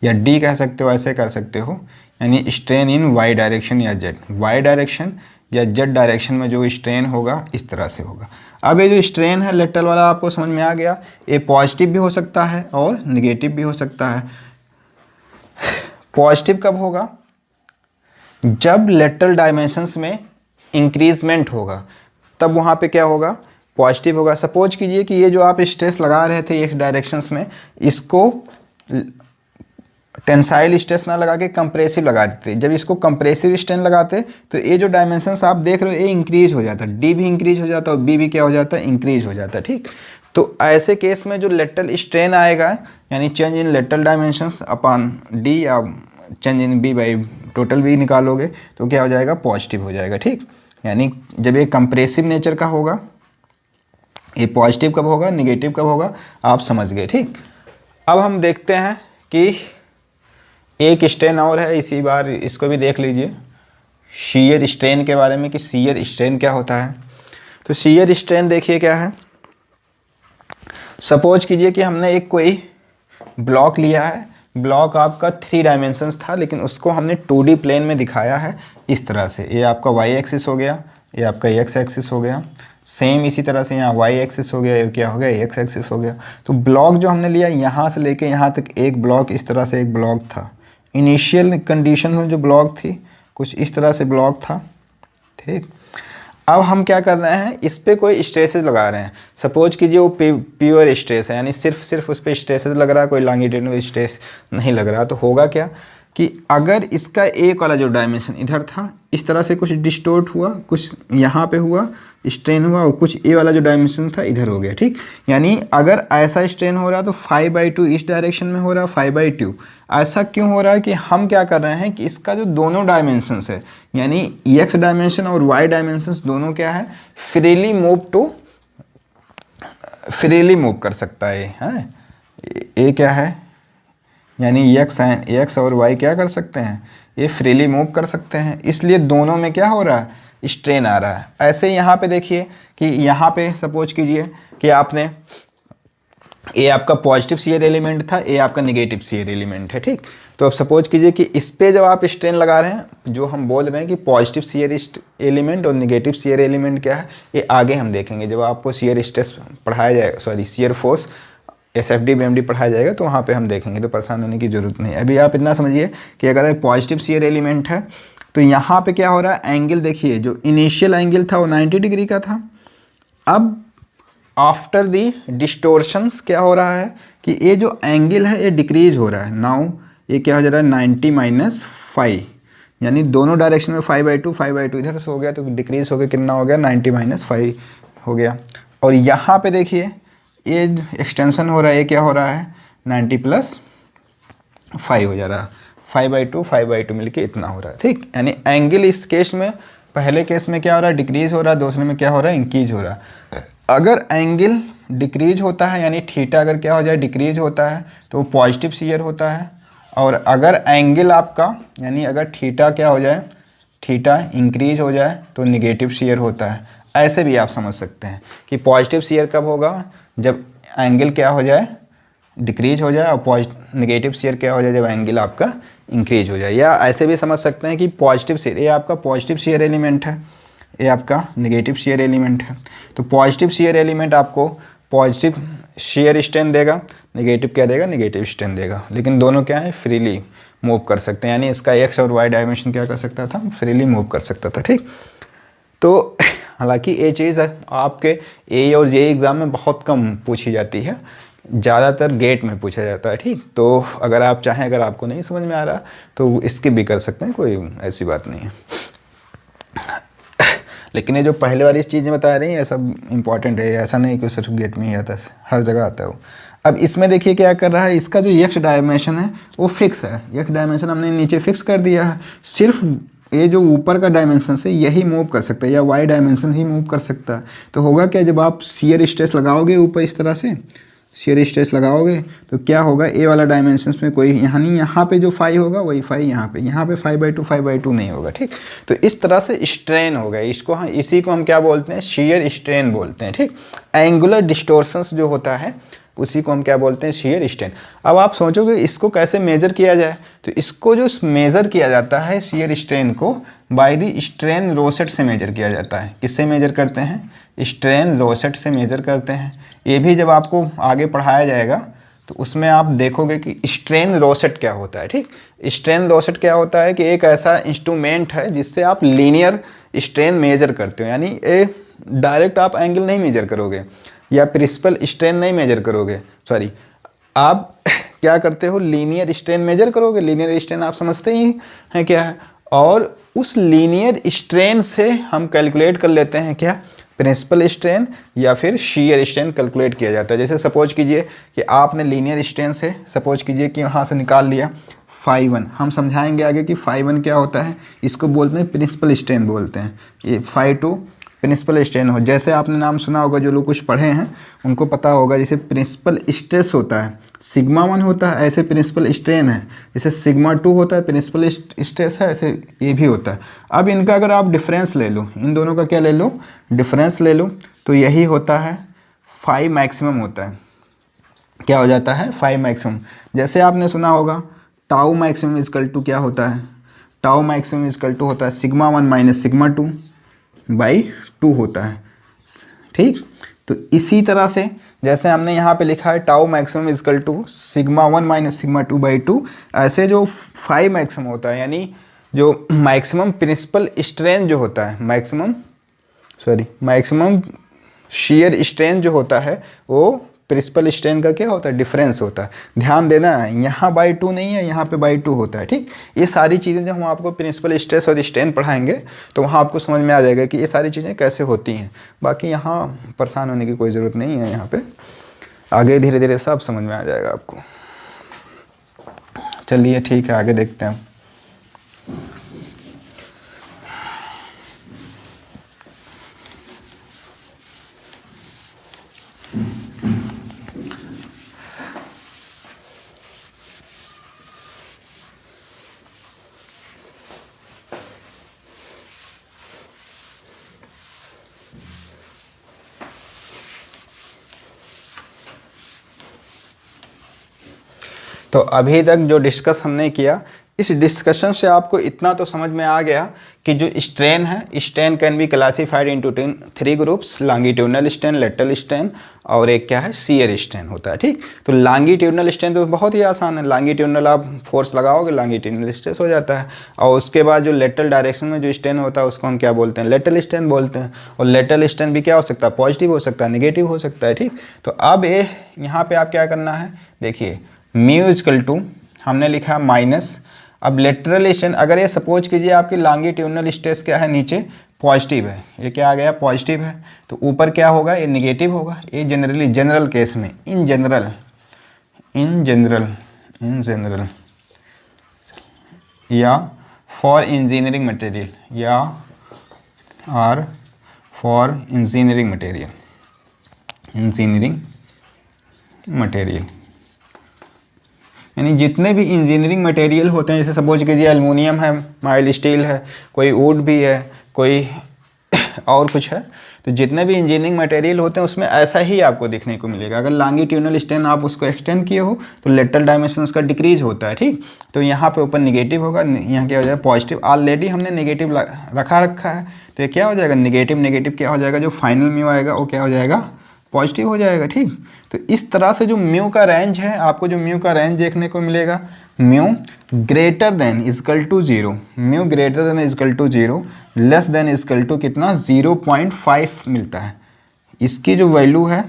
या डी कह सकते हो, ऐसे कर सकते हो, यानी स्ट्रेन इन वाई डायरेक्शन या जेड, वाई डायरेक्शन या जेड डायरेक्शन में जो स्ट्रेन होगा इस तरह से होगा। अब ये जो स्ट्रेन है लेटरल वाला आपको समझ में आ गया, ये पॉजिटिव भी हो सकता है और निगेटिव भी हो सकता है। पॉजिटिव कब होगा, जब लेटरल डायमेंशंस में इंक्रीजमेंट होगा तब वहाँ पे क्या होगा, पॉजिटिव होगा। सपोज कीजिए कि ये जो आप स्ट्रेस लगा रहे थे एक्स डायरेक्शंस में, इसको टेंसाइल स्ट्रेस ना लगा के कंप्रेसिव लगा देते। जब इसको कंप्रेसिव स्ट्रेन लगाते तो ये जो डायमेंशंस आप देख रहे हो ये इंक्रीज हो जाता, डी भी इंक्रीज हो जाता और बी भी क्या हो जाता है, इंक्रीज हो जाता है। ठीक, तो ऐसे केस में जो लेटरल स्ट्रेन आएगा यानी change in lateral dimensions upon D या change in B by total B निकालोगे तो क्या हो जाएगा, पॉजिटिव हो जाएगा। ठीक, यानी जब ये कंप्रेसिव नेचर का होगा, ये पॉजिटिव कब होगा, निगेटिव कब होगा, आप समझ गए। ठीक, अब हम देखते हैं कि एक स्ट्रेन और है, इसी बार इसको भी देख लीजिए शीयर स्ट्रेन के बारे में कि शीयर स्ट्रेन क्या होता है। तो शीयर स्ट्रेन देखिए क्या है। सपोज कीजिए कि हमने एक कोई ब्लॉक लिया है, ब्लॉक आपका 3 डायमेंशंस था लेकिन उसको हमने 2D प्लेन में दिखाया है इस तरह से। ये आपका y एक्सिस हो गया, ये आपका x एक्सिस हो गया, सेम इसी तरह से यहाँ y एक्सिस हो गया, ये क्या हो गया, x एक्सिस हो गया। तो ब्लॉक जो हमने लिया यहाँ से लेके यहाँ तक एक ब्लॉक, इस तरह से एक ब्लॉक था। इनिशियल कंडीशन में जो ब्लॉक थी कुछ इस तरह से ब्लॉक था। ठीक, अब हम क्या कर रहे हैं, इस पर कोई स्ट्रेसेस लगा रहे हैं। सपोज कीजिए वो प्योर स्ट्रेस है यानी सिर्फ उस पर स्ट्रेसेस लग रहा है, कोई लॉन्गिट्यूडिनल स्ट्रेस नहीं लग रहा। तो होगा क्या कि अगर इसका एक वाला जो डायमेंशन इधर था इस तरह से कुछ डिस्टोर्ट हुआ, कुछ यहाँ पे हुआ स्ट्रेन हुआ और कुछ ए वाला जो डायमेंशन था इधर हो गया। ठीक, यानी अगर ऐसा स्ट्रेन हो रहा है तो 5/2 इस डायरेक्शन में हो रहा है, 5/2 ऐसा क्यों हो रहा है कि हम क्या कर रहे हैं कि इसका जो दोनों डायमेंशंस है यानी एक्स डायमेंशन और वाई डायमेंशंस दोनों क्या है, फ्रीली मूव कर सकता है। ये क्या है, यानी एक्स और वाई क्या कर सकते हैं, ये फ्रीली मूव कर सकते हैं, इसलिए दोनों में क्या हो रहा है, स्ट्रेन आ रहा है। ऐसे यहाँ पे देखिए कि यहाँ पे सपोज कीजिए कि आपने ये आपका पॉजिटिव शियर एलिमेंट था, ये आपका नेगेटिव शियर एलिमेंट है। ठीक, तो अब सपोज कीजिए कि इस पे जब आप स्ट्रेन लगा रहे हैं, जो हम बोल रहे हैं कि पॉजिटिव शियर एलिमेंट और नेगेटिव शियर एलिमेंट क्या है, ये आगे हम देखेंगे जब आपको शियर स्ट्रेस पढ़ाया जाएगा, sorry shear force SFD BMD पढ़ाया जाएगा तो वहाँ पे हम देखेंगे, तो परेशान होने की ज़रूरत नहीं है। अभी आप इतना समझिए कि अगर पॉजिटिव शियर एलिमेंट है तो यहाँ पे क्या हो रहा है, एंगल देखिए जो इनिशियल एंगल था वो 90 डिग्री का था। अब आफ्टर दी डिस्टोर्शंस क्या हो रहा है कि ये जो एंगल है ये डिक्रीज हो रहा है। नाउ ये क्या हो जा रहा है, 90 - 5 यानी दोनों डायरेक्शन में 5/2 इधर से हो गया तो डिक्रीज हो गया, कितना हो गया, 90 - 5 हो गया। और यहाँ पे देखिए ये एक्सटेंशन हो रहा है, ये क्या हो रहा है, 90 + 5 हो जा रहा है, 5/2 मिलके इतना हो रहा है। ठीक, यानी एंगल इस केस में, पहले केस में क्या हो रहा है, डिक्रीज हो रहा है, दूसरे में क्या हो रहा है, इंक्रीज हो रहा है। अगर एंगल डिक्रीज होता है यानी थीटा अगर क्या हो जाए, डिक्रीज होता है तो वो पॉजिटिव शियर होता है। और अगर एंगल आपका यानी अगर थीटा क्या हो जाए, थीटा इंक्रीज हो जाए तो निगेटिव शियर होता है। ऐसे भी आप समझ सकते हैं कि पॉजिटिव शियर कब होगा, जब एंगल क्या हो जाए, डिक्रीज हो जाए, और नेगेटिव शियर क्या हो जाए, जब एंगल आपका इंक्रीज हो जाए। या ऐसे भी समझ सकते हैं कि पॉजिटिव शियर, ये आपका पॉजिटिव शियर एलिमेंट है, ये आपका नेगेटिव शियर एलिमेंट है। तो पॉजिटिव शियर एलिमेंट आपको पॉजिटिव शियर स्ट्रेन देगा, नेगेटिव क्या देगा, नेगेटिव स्ट्रेन देगा। लेकिन दोनों क्या है, फ्रीली मूव कर सकते हैं, यानी इसका एक्स और वाई डायमेंशन क्या कर सकता था, फ्रीली मूव कर सकता था। ठीक, तो हालांकि ये चीज़ आपके ए और जे एग्ज़ाम में बहुत कम पूछी जाती है, ज़्यादातर गेट में पूछा जाता है। ठीक, तो अगर आप चाहें, अगर आपको नहीं समझ में आ रहा तो इसके भी कर सकते हैं, कोई ऐसी बात नहीं है। लेकिन ये जो पहले वाली चीज़ें बता रही हैं ये सब इंपॉर्टेंट है, ऐसा नहीं कि सिर्फ गेट में ही आता है, हर जगह आता है वो। अब इसमें देखिए क्या कर रहा है, इसका जो एक्स डायमेंशन है वो फिक्स है, एक्स डायमेंशन हमने नीचे फिक्स कर दिया है, सिर्फ ये जो ऊपर का डायमेंशन से यही मूव कर सकता है या वाई डायमेंशन ही मूव कर सकता है। तो होगा क्या, जब आप शियर स्ट्रेस लगाओगे ऊपर इस तरह से शियर स्ट्रेस लगाओगे तो क्या होगा, ए वाला डायमेंशन में कोई यहाँ पे जो 5 होगा वही 5 यहाँ पे 5/2 नहीं होगा। ठीक, तो इस तरह से स्ट्रेन हो गया, इसी को हम क्या बोलते हैं, शियर स्ट्रेन बोलते हैं। ठीक, एंगुलर डिस्टोर्शंस जो होता है उसी को हम क्या बोलते हैं, शियर स्ट्रेन। अब आप सोचोगे इसको कैसे मेजर किया जाए, तो इसको जो मेज़र किया जाता है शियर स्ट्रेन को बाय द स्ट्रेन रोसेट से मेजर किया जाता है। किससे मेजर करते हैं, स्ट्रेन रोसेट से मेजर करते हैं। ये भी जब आपको आगे पढ़ाया जाएगा तो उसमें आप देखोगे कि स्ट्रेन रोसेट क्या होता है। ठीक, स्ट्रेन रोसेट क्या होता है कि एक ऐसा इंस्ट्रूमेंट है जिससे आप लीनियर स्ट्रेन मेजर करते हो, यानी डायरेक्ट आप एंगल नहीं मेजर करोगे या प्रिंसिपल स्ट्रेन नहीं मेजर करोगे, सॉरी, आप क्या करते हो, लीनियर स्ट्रेन मेजर करोगे। लीनियर स्ट्रेन आप समझते ही हैं क्या है, और उस लीनियर स्ट्रेन से हम कैलकुलेट कर लेते हैं क्या, प्रिंसिपल स्ट्रेन या फिर शीयर स्ट्रेन कैलकुलेट किया जाता है। जैसे सपोज कीजिए कि आपने लीनियर स्ट्रेन से सपोज कीजिए कि यहाँ से निकाल लिया φ1, हम समझाएंगे आगे कि φ1 क्या होता है, इसको बोलते हैं प्रिंसिपल स्ट्रेन बोलते हैं। ये φ2 प्रिंसिपल स्ट्रेन हो, जैसे आपने नाम सुना होगा, जो लोग कुछ पढ़े हैं उनको पता होगा, जैसे प्रिंसिपल स्ट्रेस होता है सिग्मा 1 होता है, ऐसे प्रिंसिपल स्ट्रेन है, जैसे सिग्मा 2 होता है प्रिंसिपल स्ट्रेस है, ऐसे ये भी होता है। अब इनका अगर आप डिफरेंस ले लो, इन दोनों का क्या ले लो, डिफरेंस ले लो, तो यही होता है फाई मैक्सिमम होता है। क्या हो जाता है, फाई मैक्सिमम। जैसे आपने सुना होगा टाउ मैक्सिमम इजकल टू क्या होता है, टाउ मैक्सिमम इजकल टू होता है सिग्मा 1 माइनस सिग्मा 2 बाई 2 होता है। ठीक, तो इसी तरह से जैसे हमने यहाँ पे लिखा है tau maximum is equal to sigma 1 minus sigma 2 by 2, ऐसे जो फाई मैक्सिमम होता है, यानी जो मैक्सिमम प्रिंसिपल स्ट्रेन जो होता है, मैक्सिमम शीयर स्ट्रेन जो होता है, वो प्रिंसिपल स्ट्रेन का क्या होता है, डिफरेंस होता है। ध्यान देना है, यहाँ बाई 2 नहीं है, यहाँ पे बाई 2 होता है। ठीक, ये सारी चीज़ें जब हम आपको प्रिंसिपल स्ट्रेस और स्ट्रेन पढ़ाएंगे तो वहाँ आपको समझ में आ जाएगा कि ये सारी चीज़ें कैसे होती हैं। बाकी यहाँ परेशान होने की कोई ज़रूरत नहीं है, यहाँ पे आगे धीरे धीरे सब समझ में आ जाएगा आपको। चलिए ठीक है, आगे देखते हैं। तो अभी तक जो डिस्कस हमने किया, इस डिस्कशन से आपको इतना तो समझ में आ गया कि जो स्ट्रेन है, strain can be classified into 3 groups, longitudinal strain, lateral strain और एक क्या है, शियर स्ट्रेन होता है। ठीक, तो लॉन्गिट्यूडनल स्ट्रेन तो बहुत ही आसान है, लॉन्गिट्यूडनल आप फोर्स लगाओगे लॉन्गिट्यूडनल स्ट्रेस हो जाता है, और उसके बाद जो लेटरल डायरेक्शन में जो स्ट्रेन होता है उसको हम क्या बोलते हैं, लेटरल स्ट्रेन बोलते हैं। और लेटरल स्ट्रेन भी क्या हो सकता है, पॉजिटिव हो सकता है, नेगेटिव हो सकता है। ठीक, तो अब यहाँ पे आप क्या करना है, देखिए म्यू इजकल टू हमने लिखा माइनस, अब लेटरल स्ट्रेन, अगर ये सपोज कीजिए आपकी लॉन्गिट्यूडनल स्ट्रेस क्या है, नीचे पॉजिटिव है, ये क्या आ गया, पॉजिटिव है, तो ऊपर क्या होगा, ये नेगेटिव होगा। ये जनरली, जनरल केस में, इन जनरल या फॉर इंजीनियरिंग मटेरियल, या आर फॉर इंजीनियरिंग मटेरियल, यानी जितने भी इंजीनियरिंग मटेरियल होते हैं, जैसे सपोज कीजिए एल्युमिनियम है, माइल्ड स्टील है, कोई वुड भी है, कोई और कुछ है, तो जितने भी इंजीनियरिंग मटेरियल होते हैं उसमें ऐसा ही आपको देखने को मिलेगा। अगर लॉन्गिट्यूडनल स्ट्रेन आप उसको एक्सटेंड किए हो तो लेटरल डायमेंशंस का डिक्रीज होता है। ठीक, तो यहाँ पे ऊपर नेगेटिव होगा, यहाँ क्या हो जाएगा, पॉजिटिव। ऑलरेडी हमने नेगेटिव रखा है, तो ये क्या हो जाएगा, नेगेटिव क्या हो जाएगा, जो फाइनल म्यू आएगा वो क्या हो जाएगा, पॉजिटिव हो जाएगा। ठीक, तो इस तरह से जो म्यू का रेंज है, आपको जो म्यू का रेंज देखने को मिलेगा, mu greater than is equal to 0, mu greater than is equal to 0, less than is equal to कितना, 0.5 मिलता है। इसकी जो वैल्यू है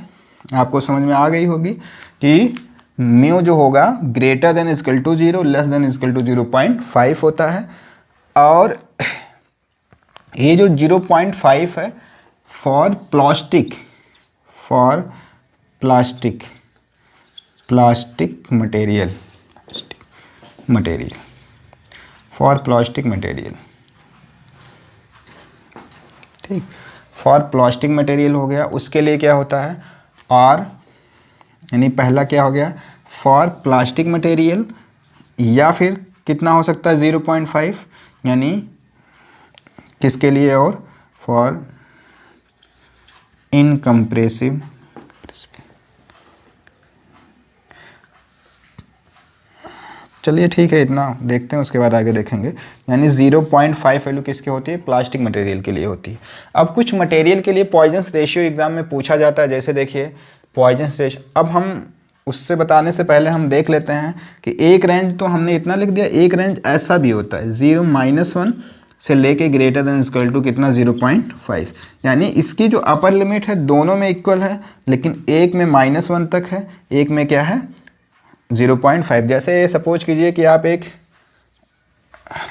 आपको समझ में आ गई होगी कि म्यू जो होगा greater than is equal to 0, less than is equal to 0.5 होता है। और ये जो 0.5 है for plastic material, for plastic material. ठीक, फॉर प्लास्टिक मटेरियल हो गया, उसके लिए क्या होता है, आर, यानी पहला क्या हो गया, फॉर प्लास्टिक मटेरियल, या फिर कितना हो सकता है, 0.5, यानी किसके लिए, और फॉर इनकम्प्रेसिव, चलिए ठीक है, इतना देखते हैं, उसके बाद आगे देखेंगे। यानी 0.5 वैल्यू किसकी होती है, प्लास्टिक मटेरियल के लिए होती है। अब कुछ मटेरियल के लिए पॉइजन्स रेशियो एग्जाम में पूछा जाता है, जैसे देखिए पॉइजन्स रेशियो, अब हम उससे बताने से पहले हम देख लेते हैं कि एक रेंज तो हमने इतना लिख दिया, एक रेंज ऐसा भी होता है 0 - 1 से लेके ग्रेटर देन इक्वल टू कितना 0.5, यानी इसकी जो अपर लिमिट है दोनों में इक्वल है, लेकिन एक में -1 तक है, एक में क्या है 0.5। जैसे सपोज कीजिए कि आप एक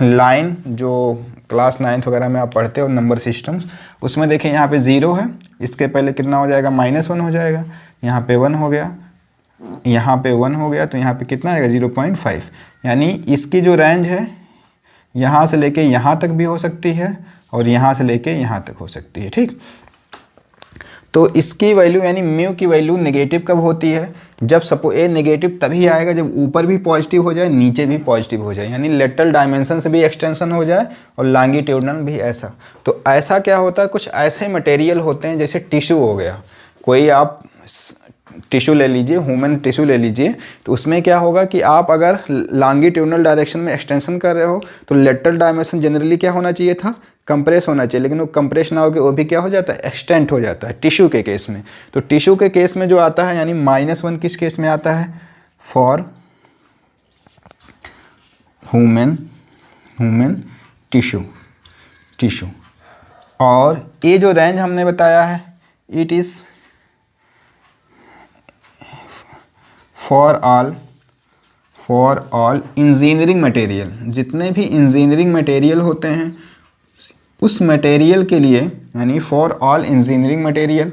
लाइन जो क्लास 9th वगैरह में आप पढ़ते हो नंबर सिस्टम्स, उसमें देखें यहाँ पे 0 है, इसके पहले कितना हो जाएगा -1 हो जाएगा, यहाँ पे 1 हो गया, यहाँ पे 1 हो गया, तो यहाँ पे कितना आएगा 0.5। यानी इसकी जो रेंज है यहाँ से लेके यहाँ तक भी हो सकती है और यहाँ से लेके यहाँ तक हो सकती है, ठीक। तो इसकी वैल्यू यानी म्यू की वैल्यू नेगेटिव कब होती है, जब सपोज ए नेगेटिव तभी आएगा जब ऊपर भी पॉजिटिव हो जाए नीचे भी पॉजिटिव हो जाए, यानी लेटरल डायमेंशन से भी एक्सटेंशन हो जाए और लॉन्गिट्यूडनल भी ऐसा। तो ऐसा क्या होता है, कुछ ऐसे मटेरियल होते हैं जैसे टिश्यू हो गया, कोई आप टिश्यू ले लीजिए, ह्यूमन टिश्यू ले लीजिए, तो उसमें क्या होगा कि आप अगर लॉन्गिट्यूडनल डायरेक्शन में एक्सटेंशन कर रहे हो तो लेटरल डायमेंशन जनरली क्या होना चाहिए था, कंप्रेस होना चाहिए, लेकिन वो कंप्रेस ना होकर वो भी क्या हो जाता है, एक्सटेंट हो जाता है टिश्यू के केस में। तो टिश्यू के केस में जो आता है यानी -1 किस केस में आता है, फॉर ह्यूमन टिश्यू। और ये जो रेंज हमने बताया है it is for all engineering material, जितने भी इंजीनियरिंग मटेरियल होते हैं उस मटेरियल के लिए, यानी फॉर ऑल इंजीनियरिंग मटेरियल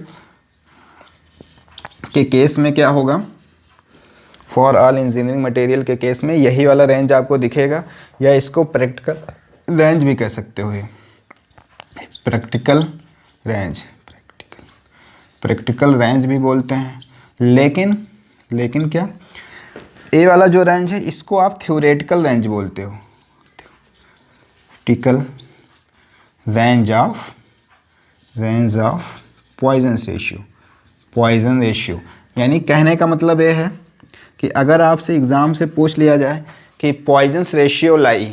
के केस में क्या होगा, फॉर ऑल इंजीनियरिंग मटेरियल के केस में यही वाला रेंज आपको दिखेगा, या इसको प्रैक्टिकल रेंज भी कह सकते हो, प्रैक्टिकल रेंज भी बोलते हैं। लेकिन क्या, ए वाला जो रेंज है इसको आप थ्योरेटिकल रेंज बोलते हो, theoretical range of Poisson ratio. यानी कहने का मतलब ये है कि अगर आपसे एग्ज़ाम से पूछ लिया जाए कि पॉइजन रेशियो लाई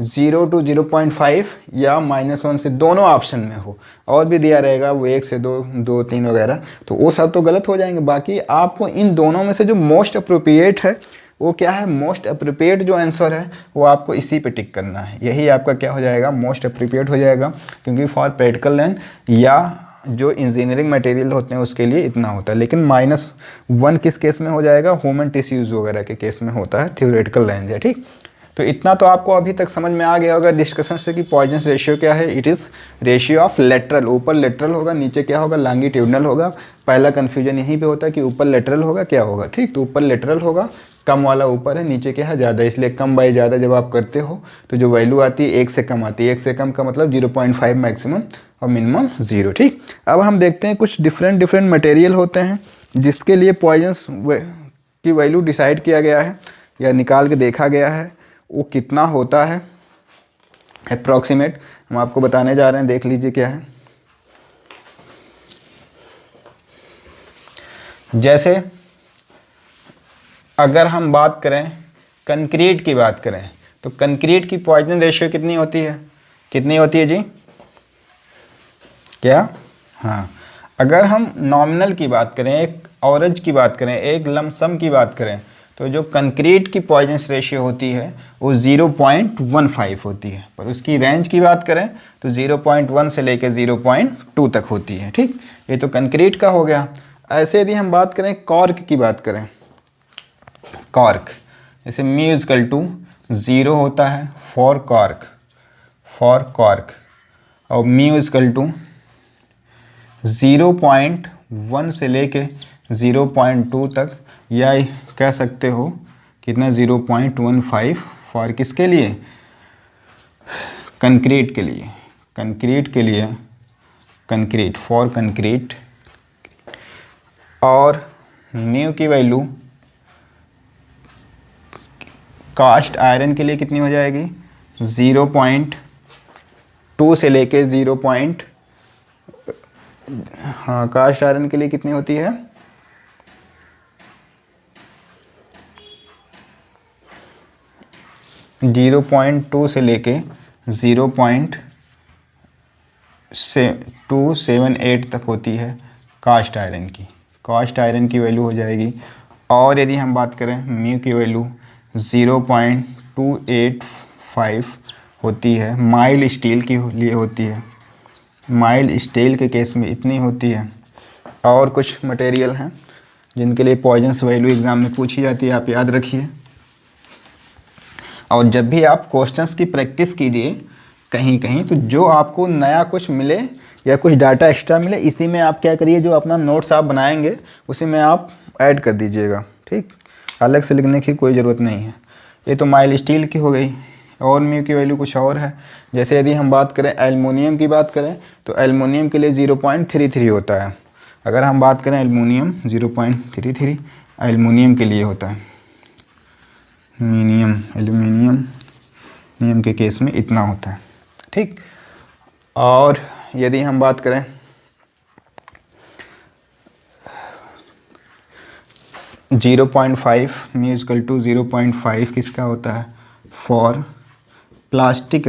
0 to 0.5 या -1 से, दोनों ऑप्शन में हो, और भी दिया रहेगा वो 1 से 2, 2, 3 वगैरह, तो वो सब तो गलत हो जाएंगे। बाकी आपको इन दोनों में से जो मोस्ट अप्रोप्रिएट है वो क्या है, मोस्ट अप्रोप्रिएट जो आंसर है वो आपको इसी पे टिक करना है, यही आपका क्या हो जाएगा, मोस्ट अप्रोप्रिएट हो जाएगा। क्योंकि फॉर प्रैक्टिकल रेंज या जो इंजीनियरिंग मटेरियल होते हैं उसके लिए इतना होता है, लेकिन -1 किस केस में हो जाएगा, ह्यूमन टिश्यूज़ वगैरह के केस में होता है, थ्योरेटिकल रेंज है, ठीक। तो इतना तो आपको अभी तक समझ में आ गया होगा डिस्कशन से कि पॉइजन रेशियो क्या है, it is ratio of lateral, ऊपर लेटरल होगा, नीचे क्या होगा, लॉन्गिट्यूडनल होगा। पहला कन्फ्यूजन यहीं पे होता है कि ऊपर लेटरल होगा क्या होगा, ठीक। तो ऊपर लेटरल होगा, कम वाला ऊपर है, नीचे क्या है ज़्यादा, इसलिए कम बाई ज़्यादा जब आप करते हो तो जो वैल्यू आती है 1 से कम आती है, 1 से कम का मतलब 0.5 मैक्सिमम और मिनिमम 0, ठीक। अब हम देखते हैं कुछ डिफरेंट मटेरियल होते हैं जिसके लिए पॉइजन्स की वैल्यू डिसाइड किया गया है या निकाल के देखा गया है, वो कितना होता है अप्रॉक्सीमेट, हम आपको बताने जा रहे हैं, देख लीजिए क्या है। जैसे अगर हम बात करें कंक्रीट की बात करें तो कंक्रीट की पॉइजन रेशियो कितनी होती है जी, क्या, हाँ। अगर हम नॉमिनल की बात करें, एक एवरेज की बात करें, एक लमसम की बात करें, तो जो कंक्रीट की पॉइजन रेशियो होती है वो 0.15 होती है, पर उसकी रेंज की बात करें तो 0.1 से लेकर 0.2 तक होती है, ठीक। ये तो कंक्रीट का हो गया। ऐसे यदि हम बात करें कॉर्क की बात करें, कॉर्क जैसे μ = 0 होता है फॉर कॉर्क, और μ = 0.1 से लेके 0.2 तक, या कह सकते हो कितना 0.15 फॉर किसके लिए, कंक्रीट के लिए, फॉर कंक्रीट। और म्यू की वैल्यू कास्ट आयरन के लिए कितनी हो जाएगी, 0.2 से लेके 0. हाँ, कास्ट आयरन के लिए कितनी होती है, 0.2 से लेके 0.278 तक होती है कास्ट आयरन की, कास्ट आयरन की वैल्यू हो जाएगी। और यदि हम बात करें म्यू की वैल्यू 0.285 होती है, माइल्ड स्टील के लिए होती है, माइल्ड स्टील के केस में इतनी होती है। और कुछ मटेरियल हैं जिनके लिए पॉइजनस वैल्यू एग्ज़ाम में पूछी जाती है, आप याद रखिए। और जब भी आप क्वेश्चंस की प्रैक्टिस कीजिए कहीं कहीं, तो जो आपको नया कुछ मिले या कुछ डाटा एक्स्ट्रा मिले, इसी में आप क्या करिए, जो अपना नोट्स आप बनाएंगे उसी में आप ऐड कर दीजिएगा, ठीक। अलग से लिखने की कोई ज़रूरत नहीं है। ये तो माइल्ड स्टील की हो गई। और म्यू की वैल्यू कुछ और है। जैसे यदि हम बात करें एल्युमिनियम की बात करें, तो एल्युमिनियम के लिए 0.33 होता है। अगर हम बात करें एल्युमिनियम 0.33 एल्युमिनियम के लिए होता है। एल्युमिनियम के केस में इतना होता है, ठीक। और यदि हम बात करें 0.5 म्यू इक्वल टू 0.5 किसका होता है, फॉर प्लास्टिक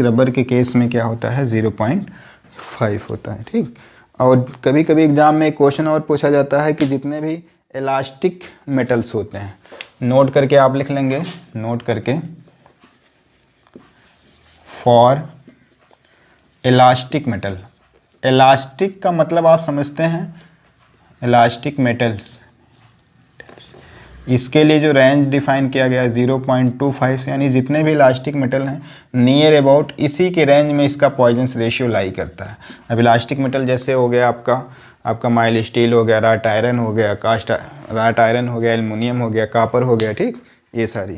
रबर के केस में क्या होता है, 0.5 होता है, ठीक। और कभी कभी एग्जाम में क्वेश्चन और पूछा जाता है कि जितने भी इलास्टिक मेटल्स होते हैं, नोट करके आप लिख लेंगे, नोट करके, फॉर इलास्टिक मेटल। इलास्टिक का मतलब आप समझते हैं, इलास्टिक मेटल्स, इसके लिए जो रेंज डिफाइन किया गया है 0.25 से, यानी जितने भी इलास्टिक मेटल हैं नियर अबाउट इसी के रेंज में इसका पॉइजनस रेशियो लाई करता है। अब इलास्टिक मेटल जैसे हो गया आपका माइल्ड स्टील हो गया, राट आयरन हो गया, राट आयरन हो गया, एल्युमिनियम हो गया, कापर हो गया, ठीक, ये सारी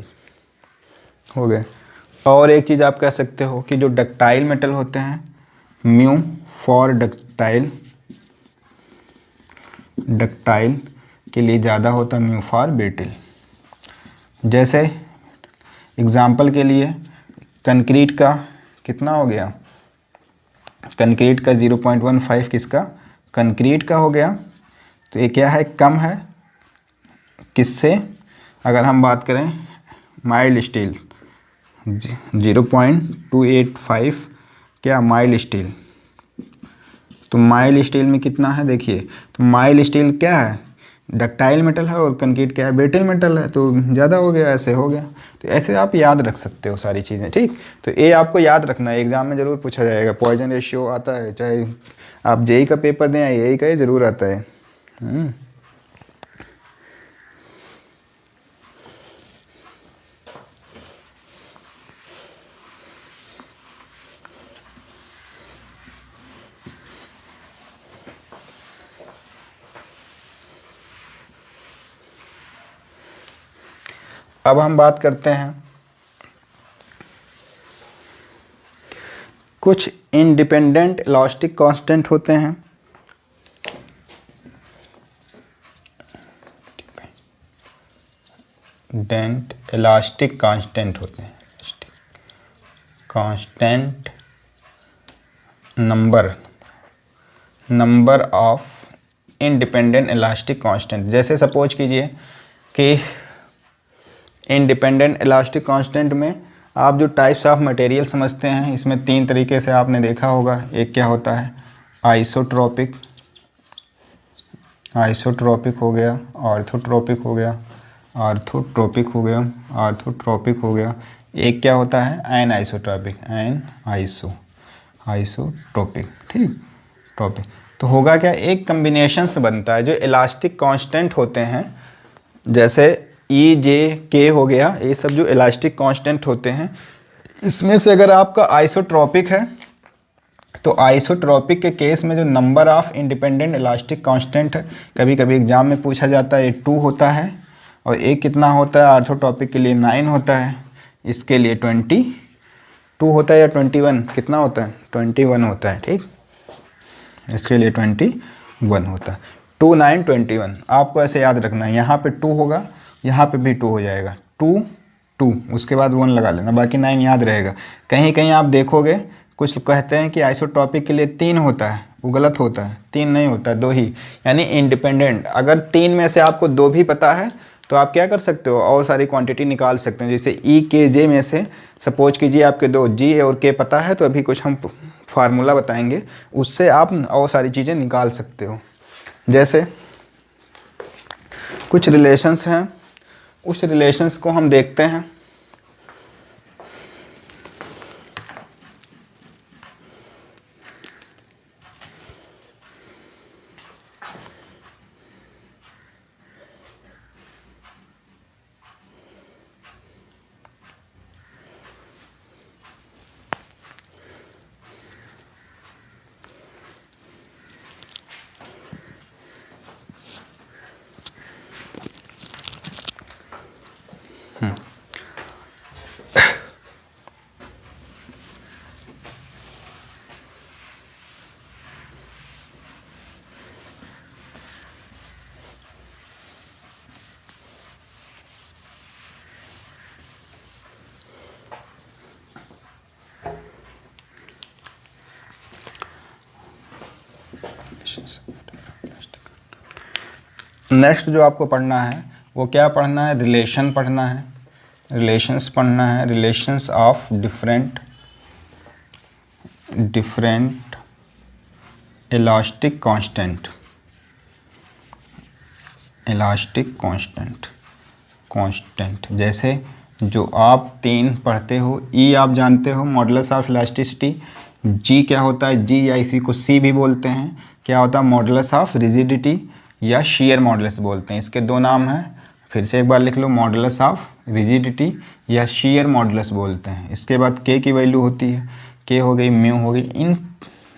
हो गए। और एक चीज़ आप कह सकते हो कि जो डक्टाइल मेटल होते हैं, म्यू फॉर डक्टाइल के लिए ज़्यादा होता है, म्यू फॉर ब्रिटल। जैसे एग्जाम्पल के लिए कंक्रीट का कितना हो गया, कंक्रीट का 0.15 किसका, कंक्रीट का हो गया। तो ये क्या है, कम है किससे, अगर हम बात करें माइल्ड स्टील 0.285 क्या, माइल्ड स्टील। तो माइल्ड स्टील में कितना है देखिए, तो माइल्ड स्टील क्या है, डक्टाइल मेटल है, और कंक्रीट क्या है, ब्रिटल मेटल है, तो ज़्यादा हो गया, ऐसे हो गया। तो ऐसे आप याद रख सकते हो सारी चीज़ें, ठीक। तो ये आपको याद रखना है, एग्जाम में ज़रूर पूछा जाएगा। पॉइजन रेशियो आता है, चाहे आप जेई का पेपर दें या यही का, ज़रूर आता है। अब हम बात करते हैं कुछ इंडिपेंडेंट इलास्टिक कांस्टेंट होते हैं। इंडिपेंडेंट इलास्टिक कांस्टेंट होते हैं, constant number of independent elastic constant. जैसे सपोज कीजिए कि इंडिपेंडेंट इलास्टिक कांस्टेंट में आप जो टाइप्स ऑफ मटेरियल समझते हैं, इसमें 3 तरीके से आपने देखा होगा। एक क्या होता है, आइसोट्रोपिक हो गया, ऑर्थोट्रोपिक हो गया, आर्थोट्रोपिक हो गया। एक क्या होता है, एन आइसोट्रोपिक, ठीक, ट्रोपिक। तो होगा क्या, एक कम्बिनेशन से बनता है जो इलास्टिक कांस्टेंट होते हैं, जैसे ई जे के हो गया, ये सब जो इलास्टिक कांस्टेंट होते हैं, इसमें से अगर आपका आइसोट्रोपिक है, तो आइसोट्रोपिक के केस में जो number of independent elastic constant है, कभी कभी एग्जाम में पूछा जाता है, 2 होता है। और एक कितना होता है, आर्थोट्रोपिक के लिए 9 होता है, इसके लिए 22 होता है, या 21 कितना होता है, 21 होता है, ठीक, इसके लिए 21 होता है। 2 9 21 आपको ऐसे याद रखना है। यहाँ पे 2 होगा, यहाँ पे भी 2 हो जाएगा, 2 2 उसके बाद 1 लगा लेना, बाकी 9 याद रहेगा। कहीं कहीं आप देखोगे कुछ कहते हैं कि आइसोट्रोपिक के लिए 3 होता है, वो गलत होता है, 3 नहीं होता, 2 ही, यानी इंडिपेंडेंट। अगर 3 में से आपको 2 भी पता है तो आप क्या कर सकते हो, और सारी क्वांटिटी निकाल सकते हैं। जैसे ई के जे में से सपोज कीजिए आपके 2 जी और के पता है, तो अभी कुछ हम फार्मूला बताएंगे, उससे आप और सारी चीज़ें निकाल सकते हो। जैसे कुछ रिलेशंस हैं, उस रिलेशंस को हम देखते हैं। नेक्स्ट जो आपको पढ़ना है वो क्या पढ़ना है, रिलेशन पढ़ना है, रिलेशंस पढ़ना है, relations of different elastic constant. जैसे जो आप 3 पढ़ते हो, ई आप जानते हो मॉडुलस ऑफ इलास्टिसिटी, जी क्या होता है, जी या इसी को सी भी बोलते हैं, क्या होता है मॉडुलस ऑफ रिजिडिटी या शेयर मॉडुलस बोलते हैं। इसके 2 नाम हैं, फिर से एक बार लिख लो, मॉडुलस ऑफ रिजिडिटी या शेयर मॉडुलस बोलते हैं। इसके बाद के की वैल्यू होती है, के हो गई, म्यू हो गई, इन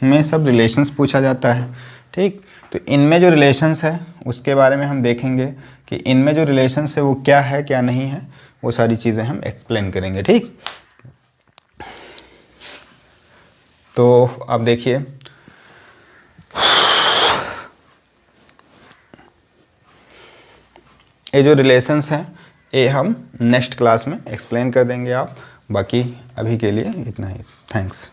में सब रिलेशंस पूछा जाता है। ठीक, तो इनमें जो रिलेशंस है उसके बारे में हम देखेंगे कि इनमें जो रिलेशंस है वो क्या है क्या नहीं है, वो सारी चीज़ें हम एक्सप्लेन करेंगे। ठीक, तो अब देखिए ये जो रिलेशंस हैं ये हम नेक्स्ट क्लास में एक्सप्लेन कर देंगे आप। बाकी अभी के लिए इतना ही, थैंक्स।